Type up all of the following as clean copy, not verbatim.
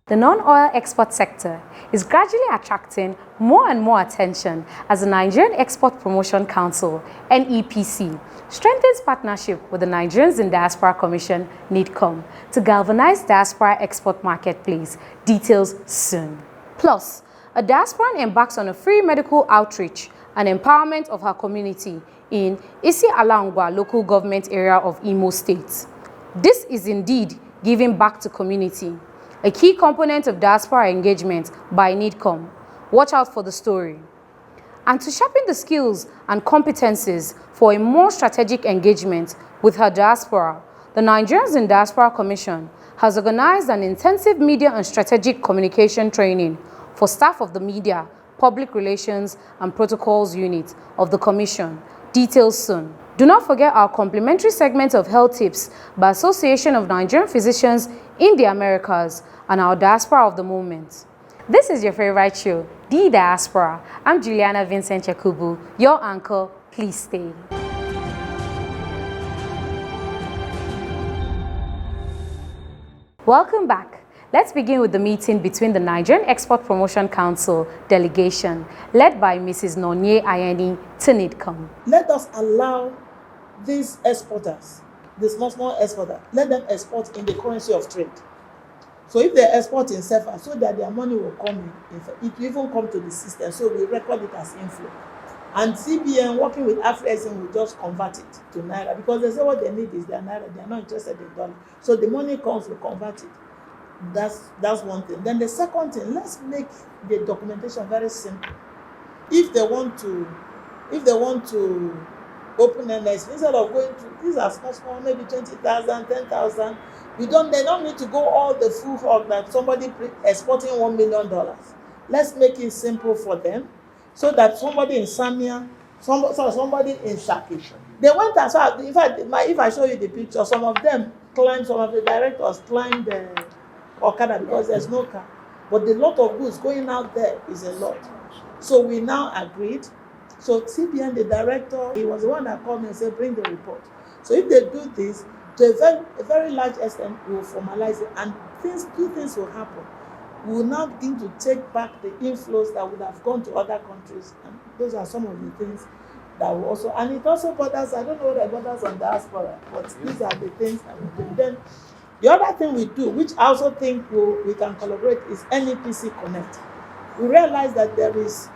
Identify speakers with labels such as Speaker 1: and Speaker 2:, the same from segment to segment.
Speaker 1: The non-oil export sector is gradually attracting more and more attention as the Nigerian Export Promotion Council (NEPC) strengthens partnership with the Nigerians in Diaspora Commission (NIDCOM) to galvanize diaspora export marketplace. Details soon. Plus, a diasporan embarks on a free medical outreach and empowerment of her community in Isi Alangwa local government area of Imo State. This is indeed giving back to community, a key component of diaspora engagement by NIDCOM. Watch out for the story. And to sharpen the skills and competencies for a more strategic engagement with her diaspora, the Nigerians in Diaspora Commission has organized an intensive media and strategic communication training for staff of the Media, Public Relations and Protocols Unit of the Commission. Details soon. Do not forget our complimentary segment of health tips by Association of Nigerian Physicians in the Americas and our Diaspora of the Moment. This is your favorite show, The Diaspora. I'm Juliana Vincent Yakubu, your anchor. Please stay. Welcome back. Let's begin with the meeting between the Nigerian Export Promotion Council delegation, led by Mrs. Nonye Ayeni, to NIDCOM.
Speaker 2: Let us allow these exporters, the small exporters, let them export in the currency of trade. So if they export in CFA, so that their money will come in, it will even come to the system, so we record it as inflow. And CBN working with AfriExim will just convert it to Naira, because they say what they need is their Naira, they are not interested in dollar. So the money comes, we convert it. That's one thing. Then the second thing, let's make the documentation very simple. If they want to open an NS, instead of going to, these are small, maybe 20,000, 10,000, they don't need to go all the full hog that somebody exporting $1 million. Let's make it simple for them, so that somebody in Samia, somebody in Shaki, they went as far. In fact, if I show you the picture, some of the directors climbed the Okada because there's no car. But the lot of goods going out there is a lot. So we now agreed. So CBN, the director, he was the one that called me and said, bring the report. So if they do this, to a very large extent, we will formalize it, and two things will happen. We will now begin to take back the inflows that would have gone to other countries, and those are some of the things that will also, and it also borders, I don't know what it borders on diaspora, but these are the things that we do. Then the other thing we do, which I also think we can collaborate, is NEPC Connect. We realize that there's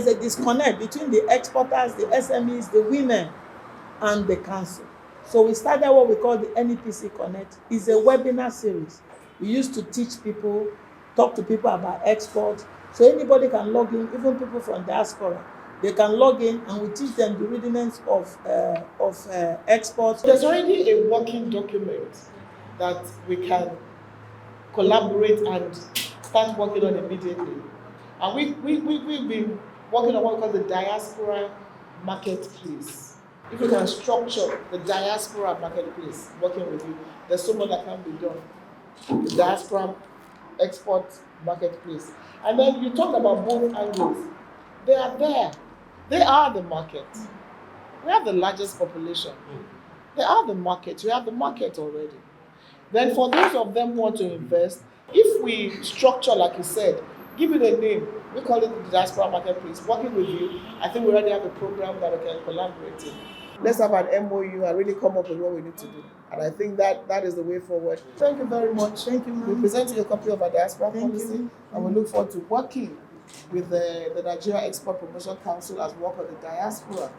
Speaker 2: a disconnect between the exporters, the SMEs, the women, and the council. So we started what we call the NEPC Connect. It's a webinar series. We used to teach people, talk to people about export. So anybody can log in, even people from diaspora. They can log in, and we teach them the rudiments of exports.
Speaker 3: There's already a working document that we can collaborate and start working on immediately. And we've been working on what we call the Diaspora Marketplace. If we can structure the Diaspora Marketplace, working with you, there's so much that can be done. The Diaspora Export Marketplace. And then you talked about both angles. They are there. They are the market. We have the largest population. They are the market. We have the market already. Then for those of them who want to invest, if we structure, like you said, give it a name, we call it the Diaspora Marketplace, working with you, I think we already have a program that we can collaborate in. Let's have an MOU and really come up with what we need to do. And I think that is the way forward. Thank you very much.
Speaker 2: Thank you, ma'am.
Speaker 3: We present you a copy of our diaspora policy, and we look forward to working with the Nigeria Export Promotion Council as work on the diaspora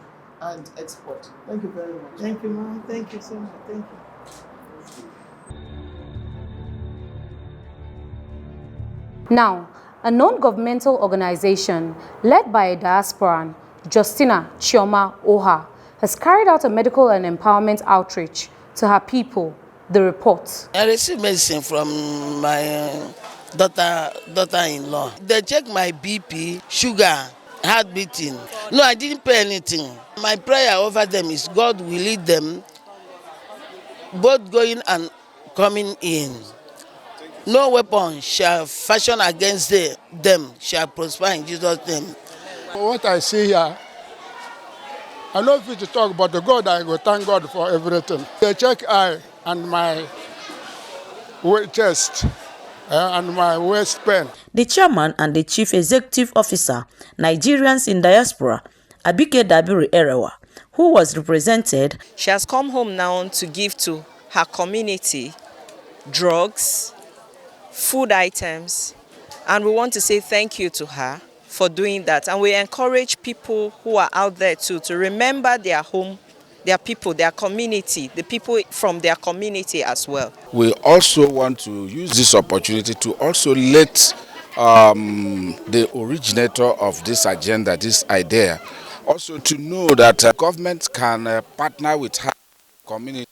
Speaker 3: and export. Thank you very much.
Speaker 2: Thank you, ma'am. Thank you so much. Thank you.
Speaker 1: Now, a non-governmental organization led by a diasporan, Justina Chioma Oha, has carried out a medical and empowerment outreach to her people. The report.
Speaker 4: I received medicine from my daughter-in-law. They checked my BP, sugar, heart beating. No, I didn't pay anything. My prayer over them is God will lead them, both going and coming in. No weapon shall fashion against them shall prosper in Jesus' name.
Speaker 5: What I see here, I love you to talk about the God. I go thank God for everything. They check eye and my chest. and my waistband.
Speaker 6: The chairman and the chief executive officer, Nigerians in Diaspora, Abike Dabiru Erewa, who was represented.
Speaker 7: She has come home now to give to her community drugs, food items, and we want to say thank you to her for doing that. And we encourage people who are out there too to remember their home, their people, their community, the people from their community as well.
Speaker 8: We also want to use this opportunity to also let the originator of this agenda, this idea, also to know that government can partner with her community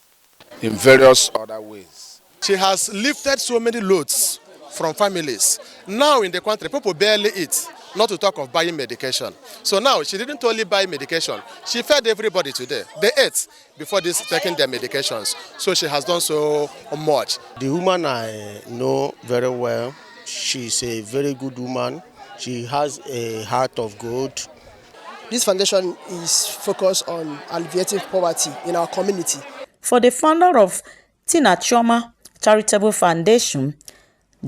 Speaker 8: in various other ways.
Speaker 9: She has lifted so many loads from families. Now in the country, people barely eat, not to talk of buying medication. So now she didn't only buy medication, she fed everybody today. They ate before this taking their medications. So she has done so much.
Speaker 10: The woman I know very well, she's a very good woman. She has a heart of gold.
Speaker 11: This foundation is focused on alleviating poverty in our community.
Speaker 6: For the founder of Tina Chioma Charitable Foundation,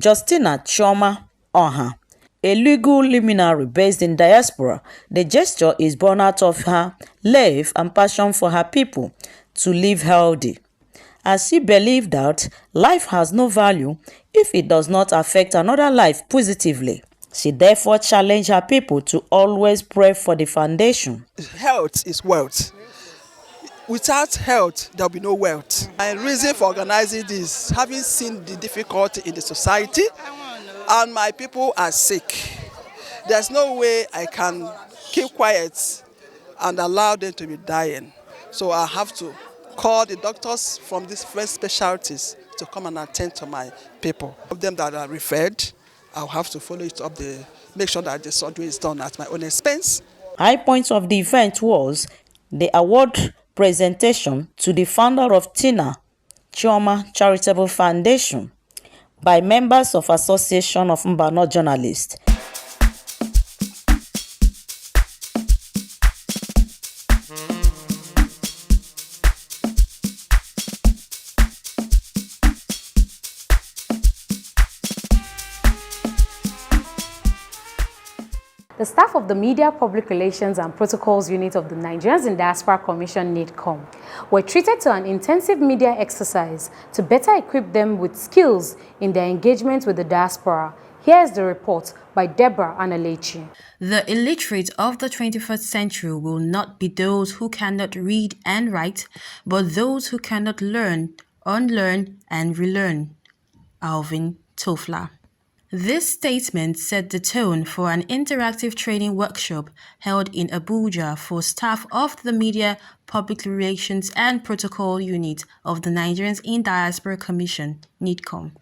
Speaker 6: Justina Chioma Oha, a legal luminary based in Diaspora, the gesture is born out of her love and passion for her people to live healthy, as she believed that life has no value if it does not affect another life positively. She therefore challenged her people to always pray for the foundation.
Speaker 11: Health is wealth. Without health, there will be no wealth. My reason for organizing this, having seen the difficulty in the society, and my people are sick. There's no way I can keep quiet and allow them to be dying. So I have to call the doctors from these first specialties to come and attend to my people. Of them that are referred, I'll have to follow it up, make sure that the surgery is done at my own expense.
Speaker 6: High point of the event was the award presentation to the founder of Tina Chioma Charitable Foundation by members of Association of Mbano Journalists.
Speaker 1: The staff of the Media, Public Relations and Protocols Unit of the Nigerians in Diaspora Commission (NIDCOM) were treated to an intensive media exercise to better equip them with skills in their engagement with the diaspora. Here is the report by Deborah Analechi.
Speaker 12: The illiterate of the 21st century will not be those who cannot read and write, but those who cannot learn, unlearn, and relearn. Alvin Toffler. This statement set the tone for an interactive training workshop held in Abuja for staff of the Media, Public Relations and Protocol Unit of the Nigerians in Diaspora Commission, (NIDCOM).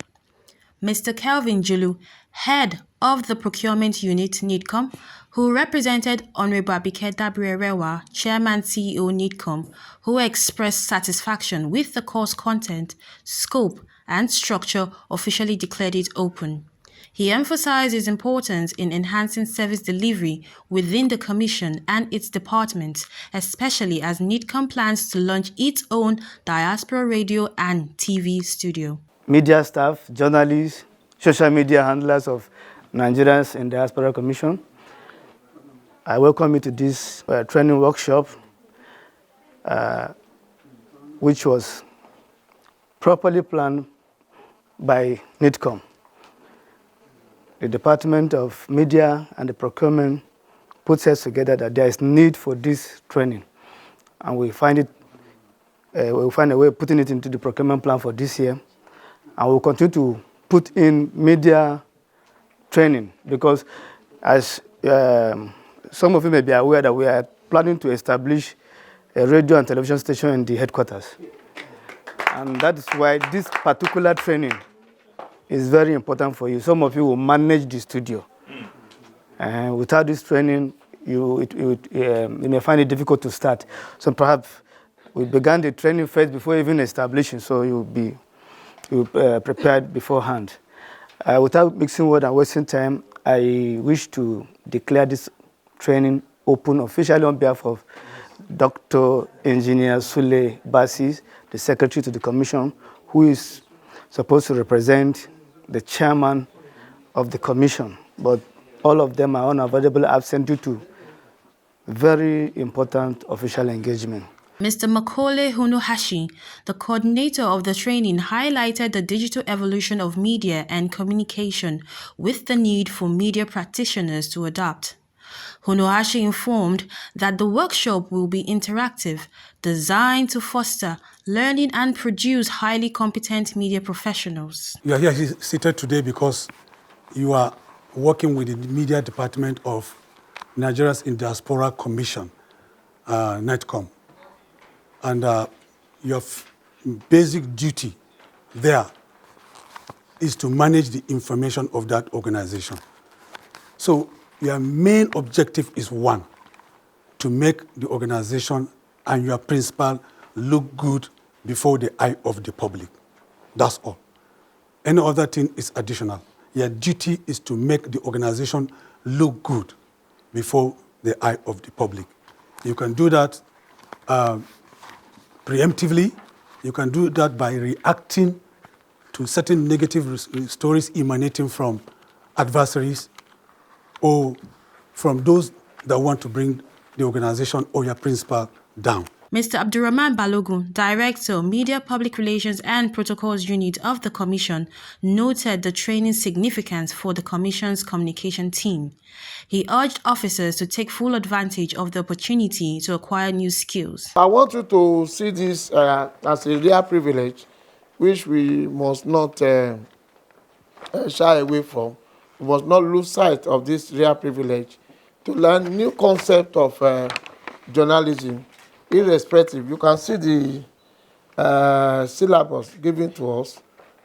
Speaker 12: Mr. Kelvin Julu, head of the Procurement Unit, NIDCOM, who represented Honorable Abike Dabiru, Chairman CEO, NIDCOM, who expressed satisfaction with the course content, scope, and structure, officially declared it open. He emphasized its importance in enhancing service delivery within the Commission and its departments, especially as NIDCOM plans to launch its own diaspora radio and TV studio.
Speaker 13: Media staff, journalists, social media handlers of Nigerians in Diaspora Commission, I welcome you to this training workshop, which was properly planned by NIDCOM. The Department of Media and the Procurement puts us together that there is need for this training, and we find we'll find a way of putting it into the procurement plan for this year, and we'll continue to put in media training because, as some of you may be aware, that we are planning to establish a radio and television station in the headquarters, and that is why this particular training is very important for you. Some of you will manage the studio. And without this training, you may find it difficult to start. So perhaps we began the training first before even establishing, so you'll be prepared beforehand. Without mixing word and wasting time, I wish to declare this training open officially on behalf of Dr. Engineer Sule Basis, the Secretary to the Commission, who is supposed to represent the chairman of the commission, but all of them are unavoidably absent due to very important official engagement.
Speaker 12: Mr. Makole Hunuhashi, the coordinator of the training, highlighted the digital evolution of media and communication with the need for media practitioners to adapt. Hunuhashi informed that the workshop will be interactive, designed to foster learning and produce highly competent media professionals.
Speaker 14: You are here seated today because you are working with the media department of Nigeria's Diaspora Commission, NETCOM. And your basic duty there is to manage the information of that organization. So your main objective is one, to make the organization and your principal look good before the eye of the public. That's all. Any other thing is additional. Your duty is to make the organization look good before the eye of the public. You can do that preemptively. You can do that by reacting to certain negative stories emanating from adversaries or from those that want to bring the organization or your principal down.
Speaker 12: Mr. Abdurrahman Balogun, Director, Media Public Relations and Protocols Unit of the Commission, noted the training's significance for the Commission's communication team. He urged officers to take full advantage of the opportunity to acquire new skills.
Speaker 10: I want you to see this as a rare privilege, which we must not shy away from. We must not lose sight of this rare privilege to learn new concept of journalism. Irrespective, you can see the syllabus given to us.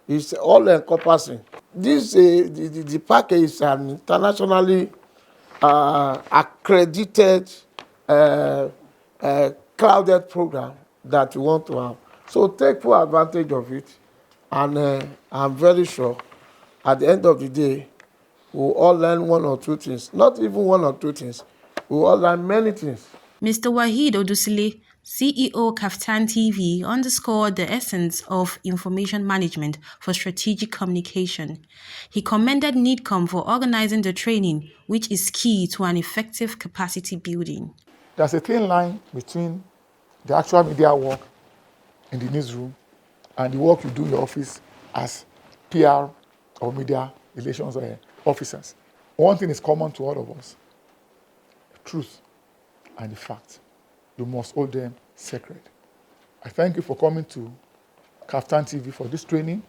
Speaker 10: It's all encompassing. This the package is an internationally accredited, crowded program that we want to have. So take full advantage of it, and I'm very sure at the end of the day, we'll all learn one or two things. Not even one or two things. We'll all learn many things.
Speaker 12: Mr. Wahid Odusile, CEO Kaftan TV, underscored the essence of information management for strategic communication. He commended NIDCOM for organizing the training, which is key to an effective capacity building.
Speaker 15: There's a thin line between the actual media work in the newsroom and the work you do in your office as PR or media relations officers. One thing is common to all of us: truth and the fact. You must hold them sacred. I thank you for coming to Kaftan TV for this training,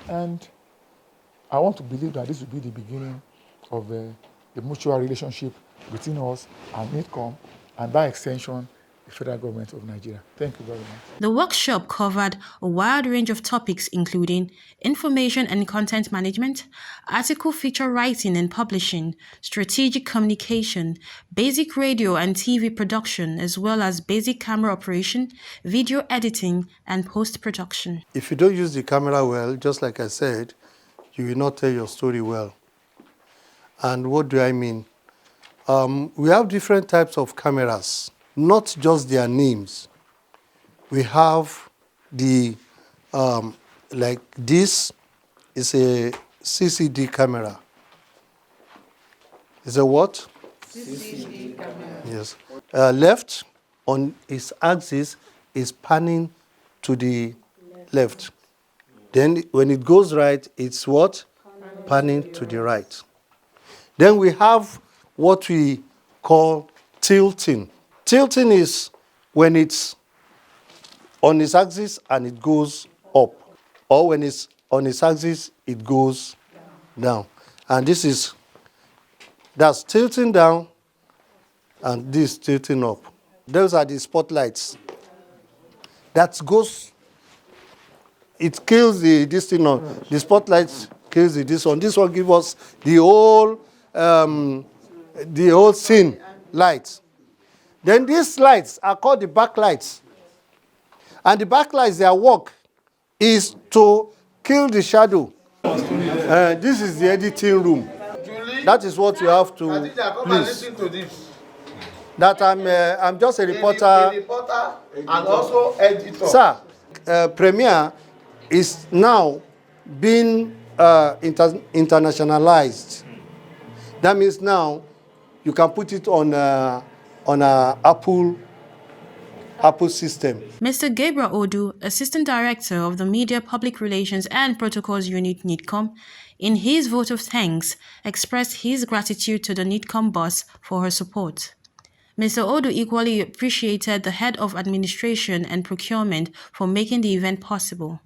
Speaker 15: and I want to believe that this will be the beginning of the mutual relationship between us and NIDCOM, and by extension, the federal government of Nigeria. Thank you very much.
Speaker 12: The workshop covered a wide range of topics including information and content management, article feature writing and publishing, strategic communication, basic radio and TV production, as well as basic camera operation, video editing, and post-production.
Speaker 16: If you don't use the camera well, just like I said, you will not tell your story well. And what do I mean? We have different types of cameras, not just their names. We have the, like this is a CCD camera. Is a what? CCD camera. Yes. Left on its axis is panning to the left. Then when it goes right, it's what? Panning to the right. Then we have what we call tilting. Tilting is when it's on its axis and it goes up, or when it's on its axis, it goes down. And that's tilting down, and this tilting up. Those are the spotlights. That goes, it kills this thing on, the spotlights kills this one. This one gives us the whole scene lights. Then these lights are called the backlights. And the backlights, their work is to kill the shadow. This is the editing room. That is what you have to please. That I'm just a reporter.
Speaker 10: A reporter and also editor.
Speaker 16: Sir, Premiere is now being internationalized. That means now you can put it on a Apple system.
Speaker 12: Mr. Gabriel Odu, Assistant Director of the Media Public Relations and Protocols Unit NIDCOM, in his vote of thanks, expressed his gratitude to the NIDCOM boss for her support. Mr. Odu equally appreciated the head of administration and procurement for making the event possible.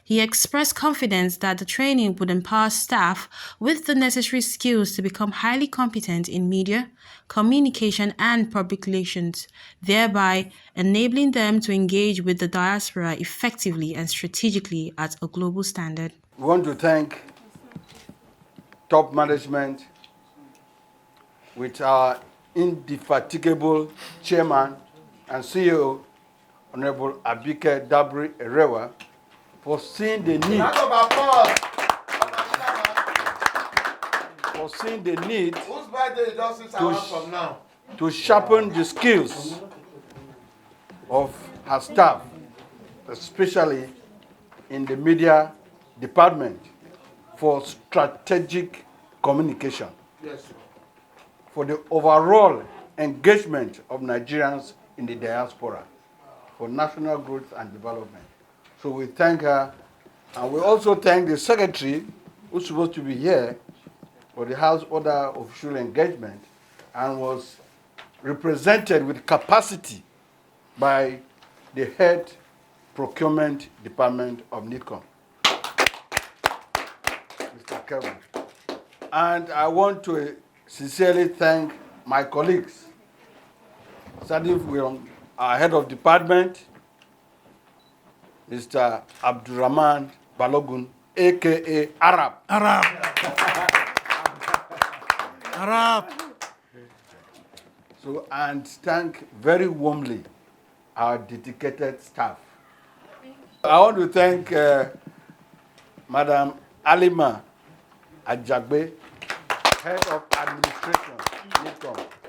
Speaker 12: He expressed confidence that the training would empower staff with the necessary skills to become highly competent in media, communication, and public relations, thereby enabling them to engage with the diaspora effectively and strategically at a global standard.
Speaker 17: We want to thank top management with our indefatigable chairman and CEO, Honorable Abike Dabri Erewa, for seeing the need to sharpen the skills of her staff, especially in the media department, for strategic communication, for the overall engagement of Nigerians in the diaspora, for national growth and development. So we thank her, and we also thank the secretary, who's supposed to be here for the House Order official engagement, and was represented with capacity by the head procurement department of NIDCOM, Mr. Kevin. And I want to sincerely thank my colleagues, starting from our head of department, Mr. Abdurrahman Balogun, aka Arab. Arab. So, and thank very warmly our dedicated staff. I want to thank Madam Alima Ajagbe, head of administration.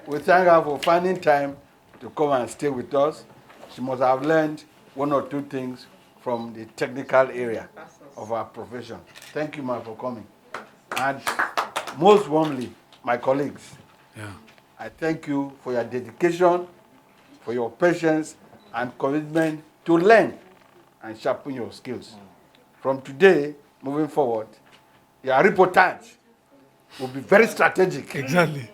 Speaker 17: We thank her for finding time to come and stay with us. She must have learned one or two things from the technical area of our profession. Thank you, ma, for coming. And most warmly, my colleagues, I thank you for your dedication, for your patience and commitment to learn and sharpen your skills. From today, moving forward, your reportage will be very strategic.
Speaker 14: Exactly.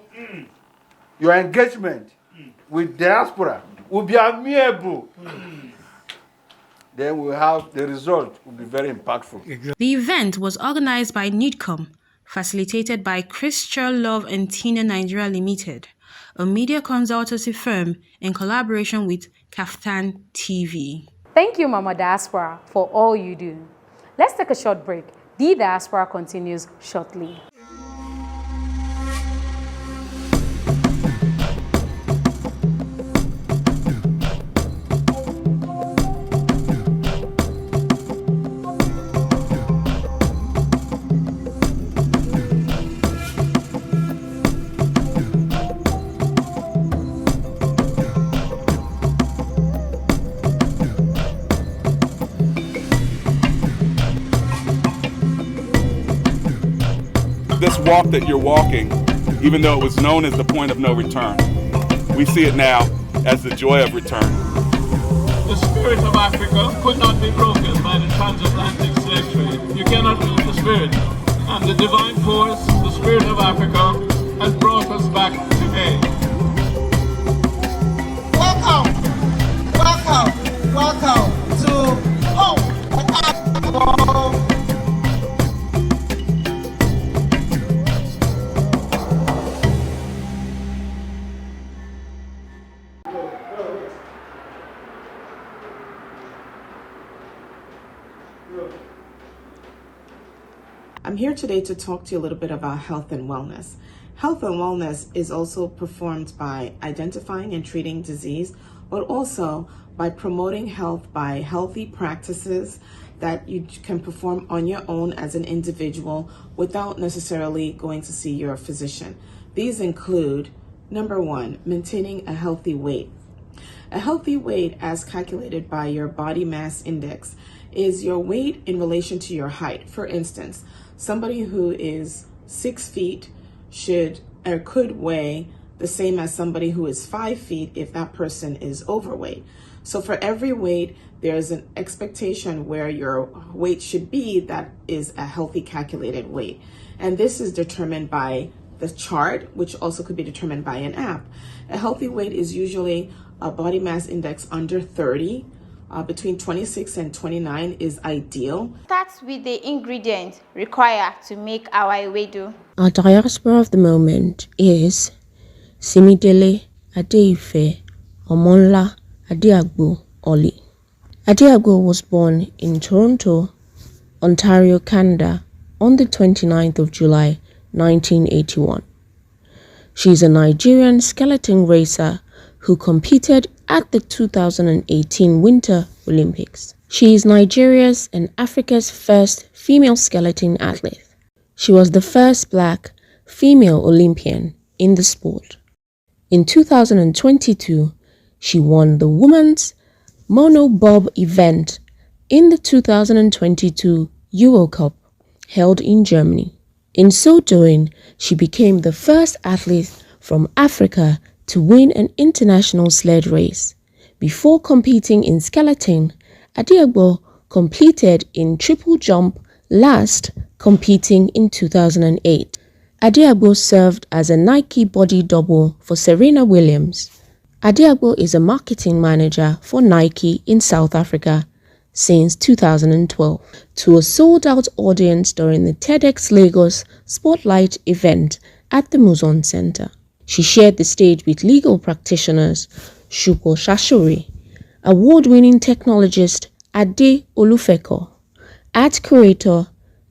Speaker 17: Your engagement with diaspora will be amiable. Then we'll have the result will be very impactful.
Speaker 12: The event was organized by NIDCOM, facilitated by Christian Love and Tina Nigeria Limited, a media consultancy firm in collaboration with Kaftan TV.
Speaker 1: Thank you, Mama Diaspora, for all you do. Let's take a short break. The Diaspora continues shortly.
Speaker 18: This walk that you're walking, even though it was known as the point of no return, we see it now as the joy of return.
Speaker 19: The spirit of Africa could not be broken by the transatlantic slave trade. You cannot move the spirit. And the divine force, the spirit of Africa, has brought us back today.
Speaker 20: Welcome to home.
Speaker 21: I'm here today to talk to you a little bit about health and wellness. Health and wellness is also performed by identifying and treating disease, but also by promoting health by healthy practices that you can perform on your own as an individual without necessarily going to see your physician. These include, number one, maintaining a healthy weight. A healthy weight, as calculated by your body mass index, is your weight in relation to your height. For instance, somebody who is 6 feet should or could weigh the same as somebody who is 5 feet if that person is overweight. So for every weight, there's an expectation where your weight should be that is a healthy calculated weight. And this is determined by the chart, which also could be determined by an app. A healthy weight is usually a body mass index under 30. Between 26 and 29 is ideal.
Speaker 3: Start with the ingredients required to make our ewedu.
Speaker 22: Our diaspora of the moment is Simidele Adeife Omonla Adiagbo Oli. Adiagbo was born in Toronto, Ontario, Canada on the 29th of July, 1981. She is a Nigerian skeleton racer who competed at the 2018 Winter Olympics. She is Nigeria's and Africa's first female skeleton athlete. She was the first Black female Olympian in the sport. In 2022, she won the women's monobob event in the 2022 Euro Cup held in Germany. In so doing, she became the first athlete from Africa to win an international sled race. Before competing in skeleton, Adiagbo competed in triple jump, last competing in 2008. Adiagbo served as a Nike body double for Serena Williams. Adiagbo is a marketing manager for Nike in South Africa since 2012. To a sold-out audience during the TEDx Lagos Spotlight event at the Muzon Center. She shared the stage with legal practitioners Shuko Shashori, award-winning technologist Ade Olufeko, art curator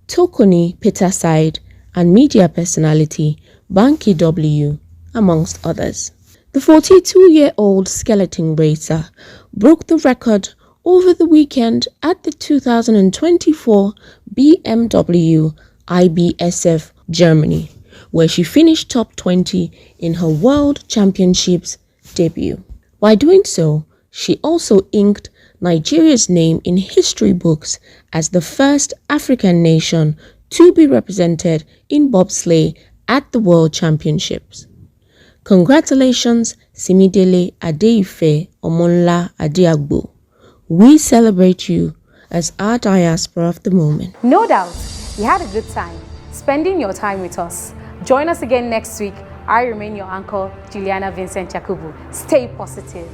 Speaker 22: Tokoni Peterside, and media personality Banky W, amongst others. The 42-year-old skeleton racer broke the record over the weekend at the 2024 BMW IBSF Germany, where she finished top 20 in her World Championships debut. By doing so, she also inked Nigeria's name in history books as the first African nation to be represented in bobsleigh at the World Championships. Congratulations, Simidele Adeife Omonla Adiagbo. We celebrate you as our diaspora of the moment.
Speaker 1: No doubt, you had a good time spending your time with us. Join us again next week. I remain your uncle, Juliana Vincent Yakubu. Stay positive.